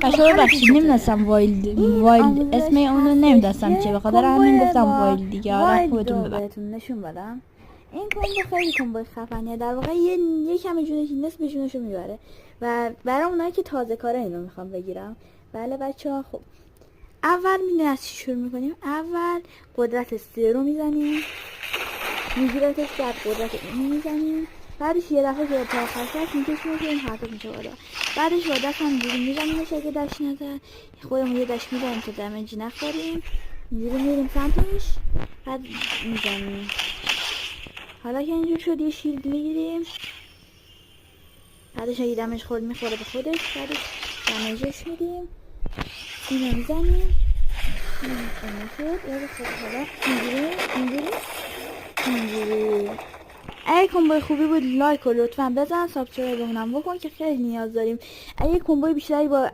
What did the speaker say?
بچه‌ها ببخشید نمیدونستم وایلد اسم اونو نمیدونستم چیه، به خاطر همین گفتم وایلد دیگه. آره خودتون ببخشید. بهتون نشون بدم. این کمبو خیلی کمبو خفنیه، در واقع یه کم جونش نصف جونشو میبره و برای اونایی که تازه کاره اینو میخوام بگیرم. بله بچه‌ها، خب اول میدونی از چی شروع میکنیم؟ اول قدرت 3 رو میزنیم، میگیرتش، بعد قدرت اینو میزنیم، بعدش یه دفعه که تا آخرش میکشیم که این حرکت میشه بالا، بعدش با دست همینجوری میزنیمش اگه دشت نزد، خودمون یه دشت میزنیم که دمیجی نخوریم، اینجوری میریم سمتش، بعد میزنیم. حالا که اینجور شد یه شیلد میگیریم، بعدش اگه دمش خورد میخوره به خودش، بعدش دمیجش میدیم، اینو میزنیم، اینو شد. یاد خود حالا اینجوری. اگه کمبوی خوبی بود لایک و لطفا بزن، سابسکرایب بمونم بکن که خیلی نیاز داریم. اگه کمبوی بیشتری با